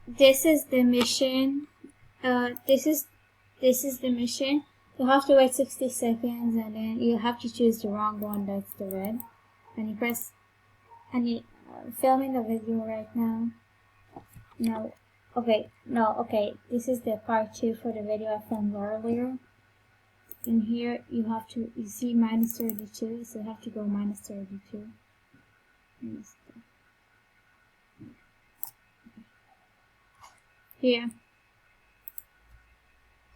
this is the mission. This is the mission. You have to wait 60 seconds, and then you have to choose the wrong one. That's the red, and you press. And you filming the video right now. No, okay, no, okay. This is the part 2 for the video I filmed earlier. In here, you see minus 32, so you have to go minus 32. Here,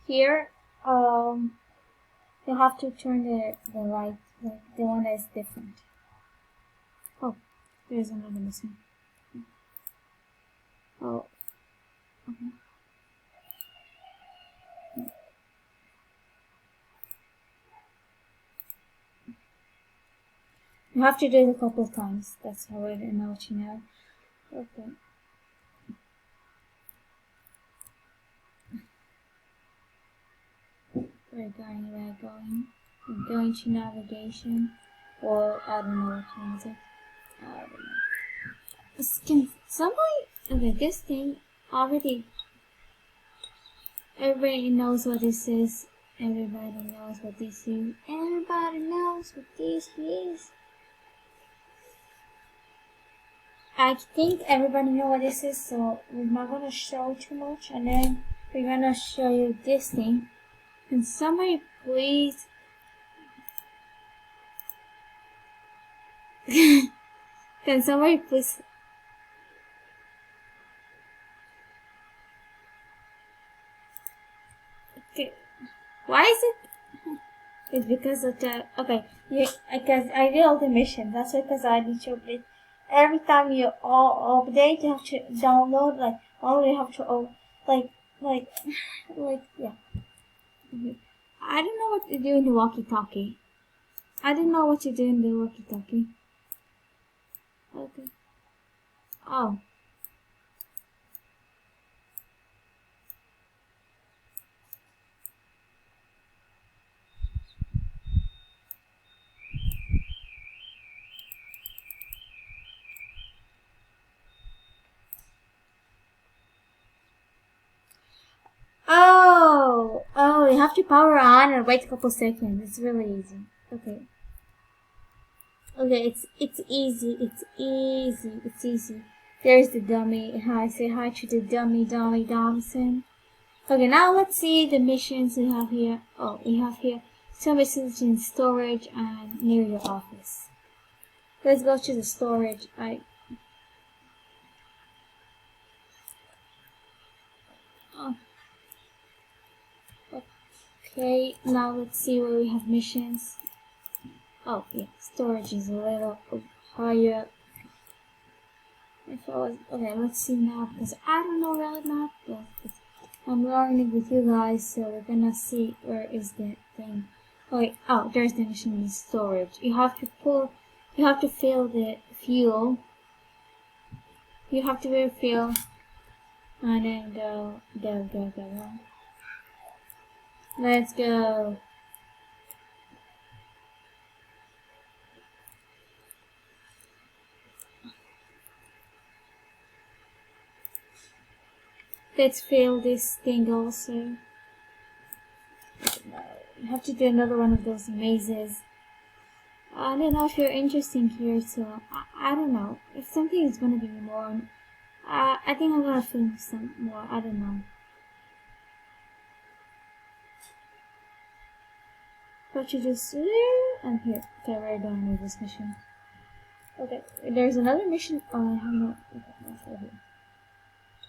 you have to turn the light, like the one that is different. Oh, there's another missing. Oh, okay. You have to do it a couple of times. That's how I know what you know. Okay. We're going to navigation, or I don't know what one is it. I don't know. Can somebody, okay, this thing already, everybody knows what this is. Everybody knows what this is. Everybody knows what this is. I think everybody knows what this is, so we're not gonna show too much, and then we're gonna show you this thing. Can somebody please can somebody please okay. Why is it? It's because of the okay. Yeah, because I did all the missions. That's why, because I need to update. Every time you all update, you have to download. Like only have to like yeah. I don't know what to do in the walkie-talkie. I don't know what to do in the walkie-talkie. Okay. Oh. Oh, you have to power on and wait a couple seconds. It's really easy. Okay. Okay, it's easy. There's the dummy. Hi, say hi to the dummy Dobson. Okay, now let's see the missions we have here. Oh, we have here some missions in storage and near your office. Let's go to the storage. Okay, now let's see where we have missions. Oh, yeah, storage is a little higher. Okay, let's see now, because I don't know really map, but I'm learning with you guys, so we're gonna see where is the thing. Okay, oh, there's the mission in storage. You have to fill the fuel. You have to refill, and then go. Let's go. Let's fill this thing also. You have to do another one of those mazes. I don't know if you're interested here, so I don't know. If something is gonna be more, I think I'm gonna film some more, I don't know. But you just, and here, okay, we're done with this mission. Okay, there's another mission, I have no, okay, that's over here.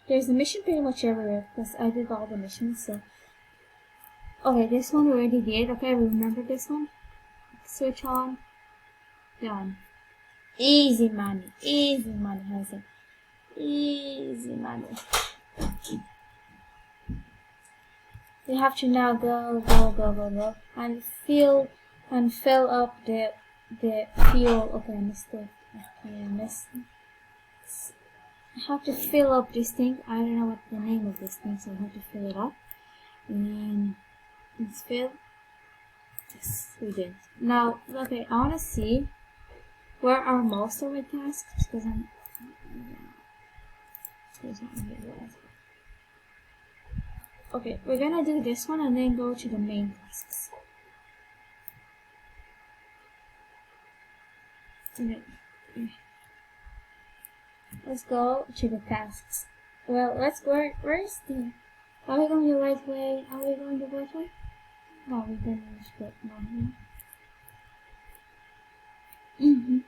There's a mission pretty much everywhere, because I did all the missions, so. Okay, this one we already did, okay, remember this one? Switch on. Done. Easy money, how's it? Easy money. You have to now go and fill up the fuel. Okay, I missed it. Okay, I missed. I have to fill up this thing. I don't know what the name of this thing, so I have to fill it up. And then it's filled. Yes, we did. Now, okay, I want to see where are most of my tasks, because Okay, we're gonna do this one and then go to the main tasks. Okay. Let's go to the tasks. Well, where's the... Are we going the right way? Are we going the right way? No, we're gonna use that one here.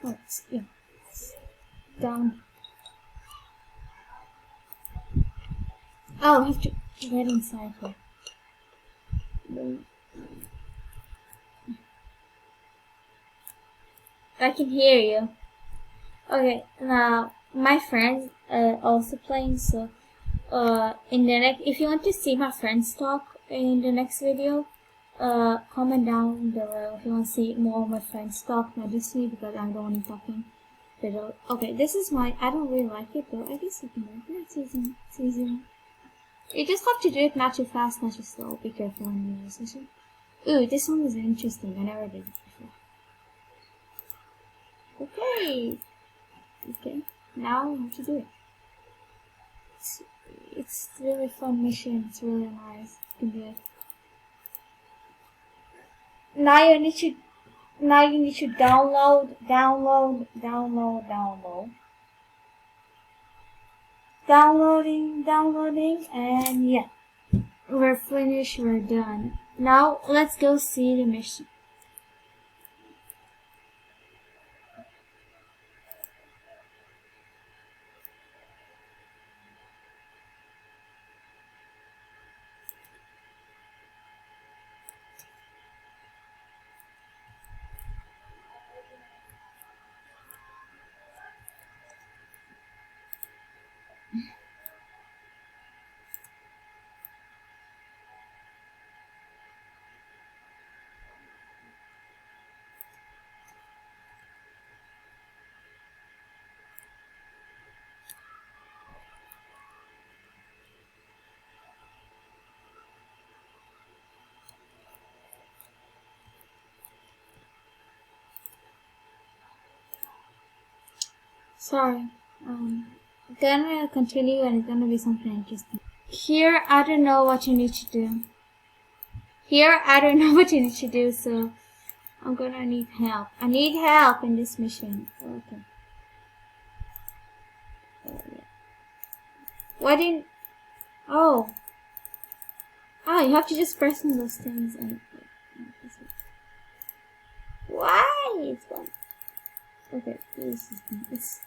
Oh, yeah. Down. Oh, I have to get inside here. I can hear you. Okay, now my friends also playing, so in the next, if you want to see my friends talk in the next video, comment down below if you want to see more of my friends talk, not just me because I'm the one talking. Okay, this is my, I don't really like it though. I guess you can make it. It's easy. You just have to do it not too fast, not too slow. Be careful when you use this one. Ooh, this one is interesting. I never did it before. Okay, now I have to do it. It's really fun mission. It's really nice. You can do it. Now you need to download. Downloading, and yeah, we're finished. We're done. Now let's go see the mission. Sorry. Gonna continue and it's gonna be something interesting. Here, I don't know what you need to do. So I'm gonna need help. I need help in this mission. Okay. Why didn't... Oh, you have to just press on those things and... Why? It's fun. Okay, this is...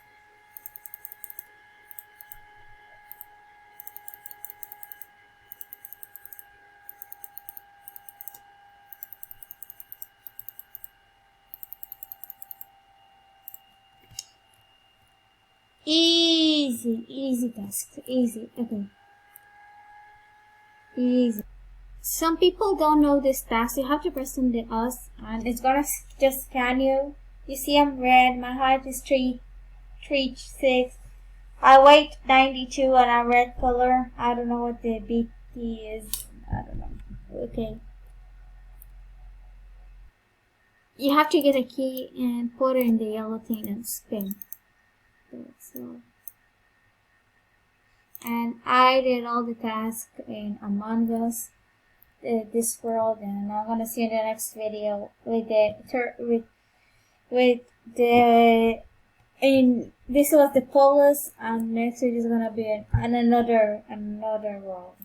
Easy task. Easy. Okay. Easy. Some people don't know this task. You have to press on the us, and it's gonna just scan you. You see, I'm red. My height is 3'6". I weigh 92, and I'm red color. I don't know what the BT is. I don't know. Okay. You have to get a key and put it in the yellow thing and spin. So, and I did all the tasks in Among Us, this world, and I'm gonna see you in the next video with this was the polus, and next video is gonna be another world.